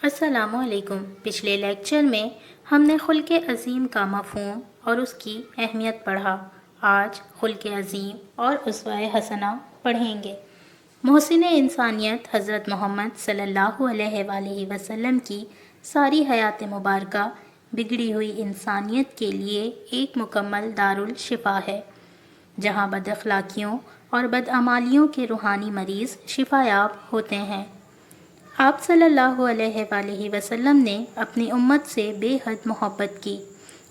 السلام علیکم۔ پچھلے لیکچر میں ہم نے خلق عظیم کا مفہوم اور اس کی اہمیت پڑھا۔ آج خلق عظیم اور اسوہ حسنہ پڑھیں گے۔ محسن انسانیت حضرت محمد صلی اللہ علیہ وآلہ وسلم کی ساری حیات مبارکہ بگڑی ہوئی انسانیت کے لیے ایک مکمل دارالشفا ہے، جہاں بد اخلاقیوں اور بدعمالیوں کے روحانی مریض شفا یاب ہوتے ہیں۔ آپ صلی اللہ علیہ وآلہ وسلم نے اپنی امت سے بے حد محبت کی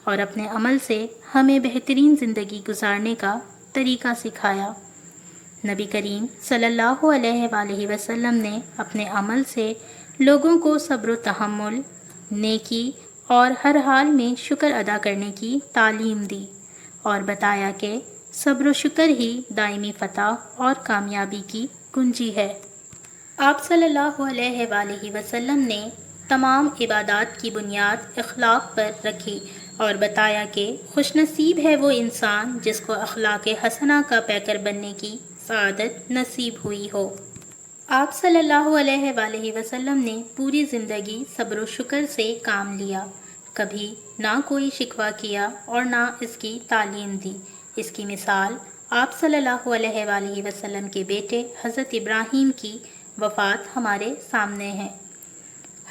اور اپنے عمل سے ہمیں بہترین زندگی گزارنے کا طریقہ سکھایا۔ نبی کریم صلی اللہ علیہ وآلہ وسلم نے اپنے عمل سے لوگوں کو صبر و تحمل، نیکی اور ہر حال میں شکر ادا کرنے کی تعلیم دی اور بتایا کہ صبر و شکر ہی دائمی فتح اور کامیابی کی کنجی ہے۔ آپ صلی اللہ علیہ وآلہ وسلم نے تمام عبادات کی بنیاد اخلاق پر رکھی اور بتایا کہ خوش نصیب ہے وہ انسان جس کو اخلاق حسنہ کا پیکر بننے کی سعادت نصیب ہوئی ہو۔ آپ صلی اللہ علیہ وآلہ وسلم نے پوری زندگی صبر و شکر سے کام لیا، کبھی نہ کوئی شکوہ کیا اور نہ اس کی تعلیم دی۔ اس کی مثال آپ صلی اللہ علیہ وآلہ وسلم کے بیٹے حضرت ابراہیم کی وفات ہمارے سامنے ہے۔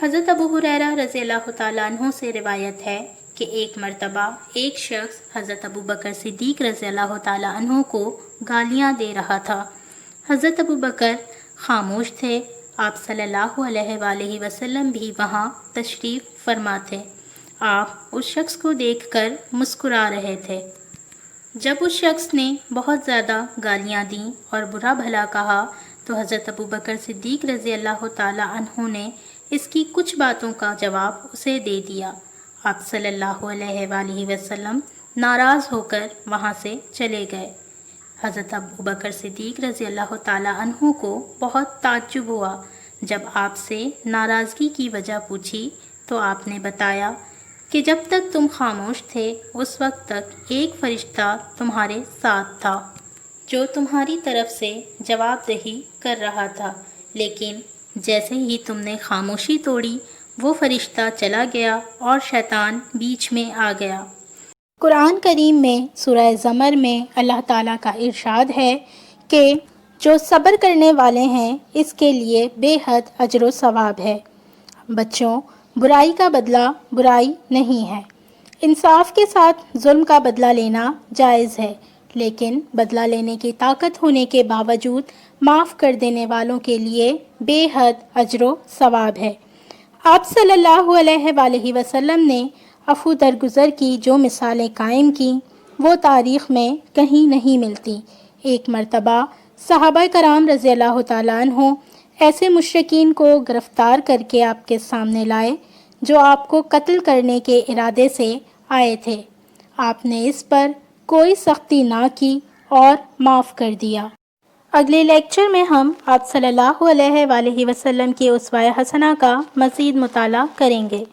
حضرت ابو ہریرہ رضی اللہ تعالیٰ عنہ سے روایت ہے کہ ایک مرتبہ ایک شخص حضرت ابو بکر صدیق رضی اللہ تعالیٰ عنہ کو گالیاں دے رہا تھا۔ حضرت ابو بکر خاموش تھے۔ آپ صلی اللہ علیہ وآلہ وسلم بھی وہاں تشریف فرما تھے۔ آپ اس شخص کو دیکھ کر مسکرا رہے تھے۔ جب اس شخص نے بہت زیادہ گالیاں دیں اور برا بھلا کہا تو حضرت ابو بکر صدیق رضی اللہ تعالیٰ عنہ نے اس کی کچھ باتوں کا جواب اسے دے دیا۔ آپ صلی اللہ علیہ وآلہ وسلم ناراض ہو کر وہاں سے چلے گئے۔ حضرت ابو بکر صدیق رضی اللہ تعالیٰ عنہ کو بہت تعجب ہوا۔ جب آپ سے ناراضگی کی وجہ پوچھی تو آپ نے بتایا کہ جب تک تم خاموش تھے اس وقت تک ایک فرشتہ تمہارے ساتھ تھا جو تمہاری طرف سے جواب دہی کر رہا تھا، لیکن جیسے ہی تم نے خاموشی توڑی وہ فرشتہ چلا گیا اور شیطان بیچ میں آ گیا۔ قرآن کریم میں سورہ زمر میں اللہ تعالیٰ کا ارشاد ہے کہ جو صبر کرنے والے ہیں اس کے لیے بے حد اجر و ثواب ہے۔ بچوں، برائی کا بدلہ برائی نہیں ہے۔ انصاف کے ساتھ ظلم کا بدلہ لینا جائز ہے، لیکن بدلہ لینے کی طاقت ہونے کے باوجود معاف کر دینے والوں کے لیے بے حد اجر و ثواب ہے۔ آپ صلی اللہ علیہ وآلہ وسلم نے عفو درگزر کی جو مثالیں قائم کیں وہ تاریخ میں کہیں نہیں ملتی۔ ایک مرتبہ صحابہ کرام رضی اللہ تعالیٰ عنہ ایسے مشرکین کو گرفتار کر کے آپ کے سامنے لائے جو آپ کو قتل کرنے کے ارادے سے آئے تھے۔ آپ نے اس پر کوئی سختی نہ کی اور معاف کر دیا۔ اگلے لیکچر میں ہم آپ صلی اللہ علیہ وآلہ وسلم کی اسوہ حسنہ کا مزید مطالعہ کریں گے۔